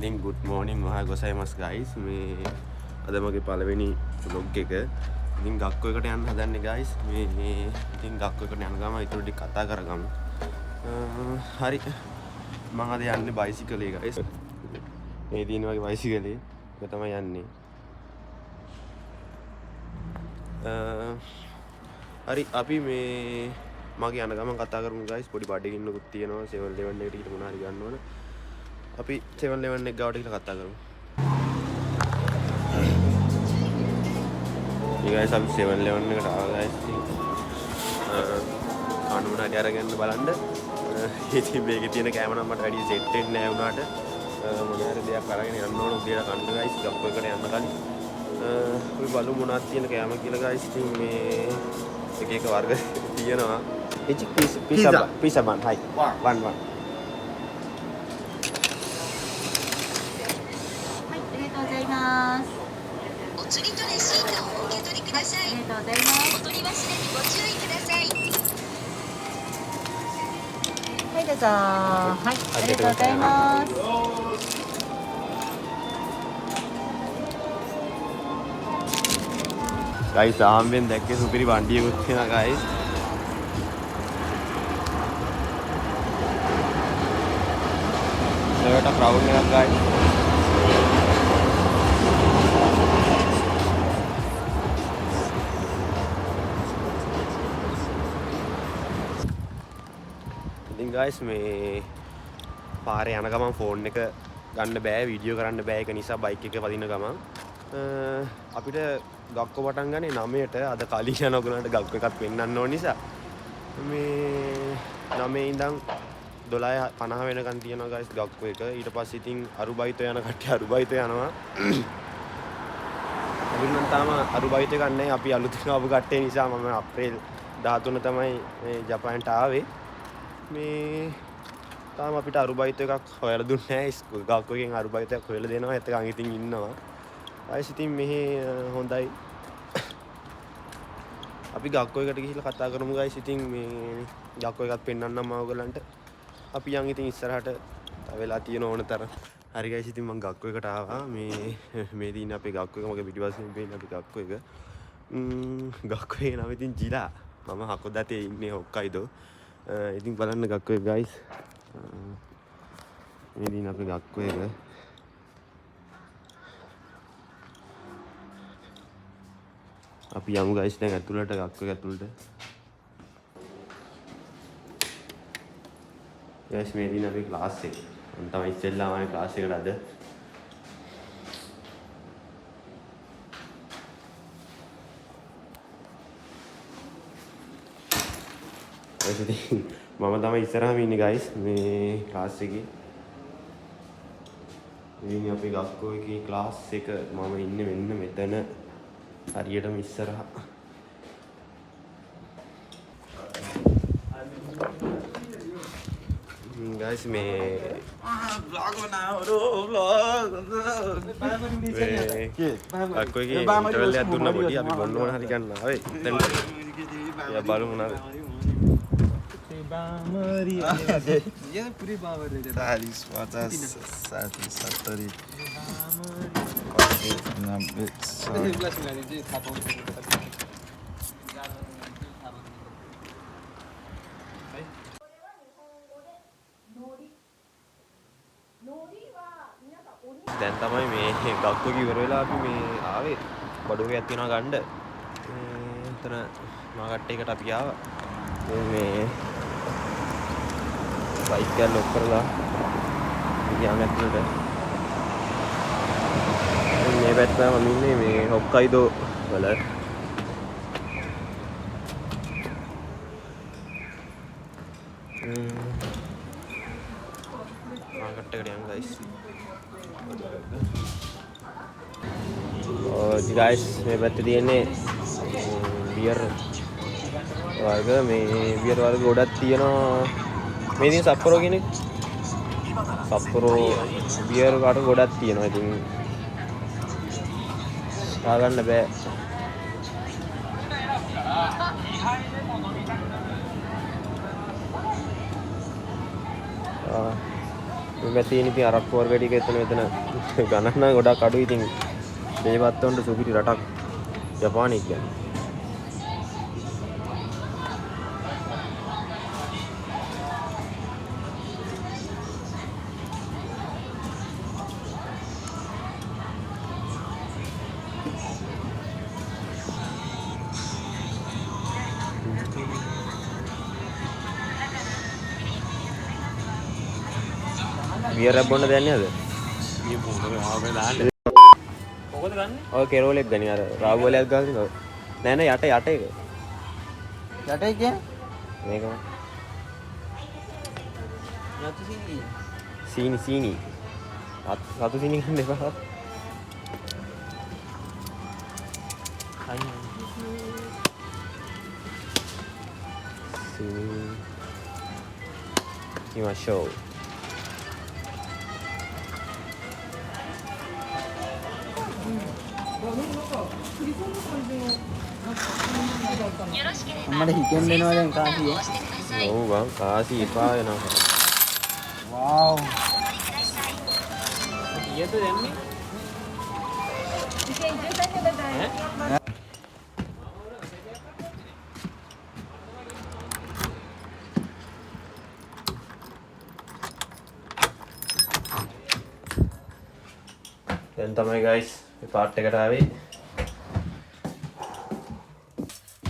ඉතින් good morning මහා ගොසයිමස් guys මේ අද මගේ පළවෙනි vlog එක. ඉතින් ගක්කෝ එකට යන්න හදන්නේ guys. මේ ඉතින් ගක්කෝ එකට යන ගම ඊටු ටික කතා කරගමු. හරි මම අද යන්නේ බයිසිකලේ guys. මේ දින වගේ බයිසිකලේ ඒක තමයි යන්නේ. හරි අපි මේ මගේ යන ගමන් කතා කරමු guys. පොඩි බඩගින්නකුත් තියෙනවා 7-11 එකට මොනවා හරි ගන්න ඕන. අපි 7-11 එක ගාවට ගිහලා කතා කරමු. guys අපි 7-11 එකට ආවා guys. කන්න මොනවද අරගෙන බලන්න. ඉතින් මේකේ තියෙන කැම නම් මට වැඩි සෙට් වෙන්නේ නැහැ වුණාට මොනවා හරි දෙයක් අරගෙන යන්න ඕන උදේට කන්න guys. ගක්කෝ එකට යන්න කලින් අපි බලමු මොනවද තියෙන කැම කියලා guys. ඉතින් මේ එක එක වර්ග තියෙනවා. Each pizza bun. Hi. One. お釣りとレシートをお受け取りください。ありがとうございます。お取り忘れにご注意ください。はいどうぞ。はいありがとうございます。guys ආම්බෙන් දැක්කේ සුපිරි වණ්ඩියකුත් තියෙනවා guys. ඒකට crowd එකක් guys. guys මේ පාරේ යන ගමන් ෆෝන් එක ගන්න බෑ වීඩියෝ කරන්න බෑ ඒක නිසා බයික් එක වදින ගමන් අපිට ගක්කෝ පටන් ගන්නේ 9ට අද කලින් යන ඔයගලන්ට ගක්කෝ එකක් පෙන්වන්න ඕන නිසා මේ 9 ඉඳන් 12:50 වෙනකන් තියෙනවා guys ගක්කෝ එක ඊට පස්සේ ඉතින් අරුබයිතෝ යන කට්ටිය අරුබයිතෝ යනවා අපි නම් තාම අරුබයිතෝ ගන්නෑ අපි අලුතින් ආපු කට්ටිය නිසා මම අප්‍රේල් 13 තමයි මේ ජපානට ආවේ මේ තාම අපිට අරුබයිතෝ එකක් හොයලා දුන්නේ නැහැ ගක්කෝ එකෙන් අරුබයිතෝ එකක් හොයලා දෙනවා එතකන් ඉතින් ඉන්නවා ආයෙත් ඉතින් මෙහි හොඳයි අපි ගක්කෝ එකට ගිහිල්ලා කතා කරමු guys ඉතින් මේ ගක්කෝ එකක් පෙන්වන්නම් මම ඔයගලන්ට අපි යන් ඉතින් ඉස්සරහට තව වෙලා තියෙන ඕන තරම් හරි guys ඉතින් මම ගක්කෝ එකට ආවා මේ දින අපේ ගක්කෝ එක මගේ පිටිපස්සෙන් පේන අපි ගක්කෝ එක ගක්කෝ එක නම ඉතින් ජිලා මම හකොදතේ ඉන්නේ හොක්කයිදෝ ඉතින් බලන්න ගක්කෝ එක guys මේ දින අපේ ගක්කෝ එක අපි යමු guys දැන් ඇතුළට ගක්කෝ එක ඇතුළට guys මේ දින අපි ක්ලාස් එක මම තමයි ඉස්සෙල්ලාම ආවේ ක්ලාස් එකට අද මම තමයි ඉස්සරහම ඉන්නේ guys මේ ක්ලාස් එකේ ඉතින් අපි ගක්කෝ එකේ ක්ලාස් එක මම ඉන්නේ මෙන්න මෙතන හරියටම ඉස්සරහ guys මේ vlog बनाओ vlog ගක්කෝ එකේ ඉන්ටර්වල් එකක් දුන්නා පොඩි අපි බොන්න ඕන හරි ගන්න ආවේ දැන් යා බලමු මොනවද Maria. Ya puri bawa dia. Talis watas satu satari. Nampak. Belas lagi je tapong. දැන් තමයි මේ ගක්කෝ ඉවර වෙලා අපි මේ ආවේ බඩුවයක් තියනවා ගන්න. එතන මාකට් එකට අපි ආවා. මේ බයික් එක ලොක් කරලා ගියාම ඇතුළට මේ පැත්තට මම ඉන්නේ මේ හොක්කයිදෝ වල මාකට් එකට යමු guys guys මේ පැත්තේ තියෙන්නේ බියර් වර්ග මේ බියර් වර්ග ගොඩක් තියෙනවා මේ දින සප්පරෝ කියන්නේ සප්පරෝ බියර් කාට ගොඩක් තියෙනවා ඉතින් ආ ගන්න බෑ මේ තියෙන ඉතින් අරක්කු වර්ග ටික එතන මෙතන ගණන් නම් ගොඩක් අඩුයි. ඉතින් මේවත් වොන්ට සුපිරි රටක් ජපානය කියන්නේ. බියර් එකක් බොන්න දෙන්නේ නැද? මේ මොකද ආවේ දාන්නේ කොහොමද ගන්නෙ? ඔය කෙරෝල් එක ගනි අර රාව් වලයක් ගාගෙන නෑ නෑ යට එක යටේ කියන්නේ මේකම යතු සීනි. සීනි සතු සීනි ගන්න එපා. සීනි කිමාෂෝ අම්මට හිතෙන් දෙනවා දැන් කාසිය. ඔව් බං කාසි එපා වෙනවා. වව්. ඊයද දැම්මේ? දැන් තමයි guys මේ පාර්ට් එකට ආවේ.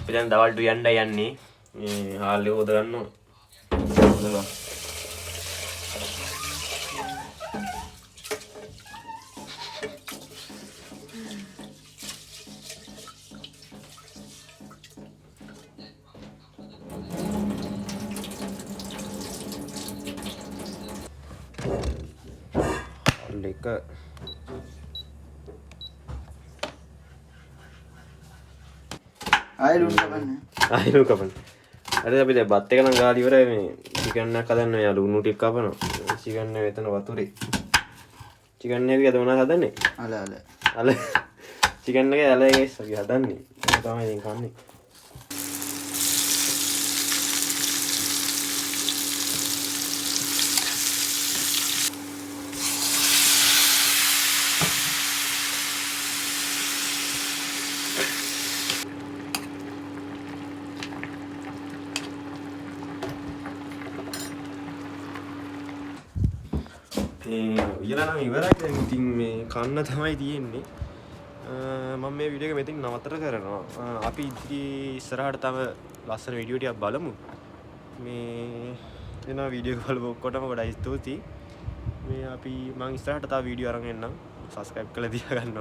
අපි දැන් දවල්ට යන්නයි යන්නේ. මේ හාල් එක හොද ගන්නවා. හොදලා. හාල් එක ආයෙ ලුණු කපන්න. ආයෙත් කපන්න. හරි අපි දැන් බත් එක නම් ගාලා ඉවරයි. මේ චිකන් එකක් හදන්න යා ලුණු ටික කපනවා. චිකන් එක එතන වතුරේ. චිකන් එක අද මොනවද හදන්නේ? අල චිකන් එක අල ගයිස් අපි හදන්නේ. ඒක තමයි ඉතින් කන්නේ. ඉයලා නම් ඉවරයි දැන් ඉතින් මේ කන්න තමයි තියෙන්නේ. මම මේ වීඩියෝ එක මෙතන නවත්තර කරනවා. අපි ඉතින් ඉස්සරහට තව ලස්සන වීඩියෝ ටිකක් බලමු. මේ එන වීඩියෝ එක බලපු ඔක්කොටම ගොඩයි ස්තුතියි. මේ අපි මම ඉස්සරහට තව වීඩියෝ අරන් එන්නම්. සබ්ස්ක්‍රයිබ් කරලා තියාගන්න.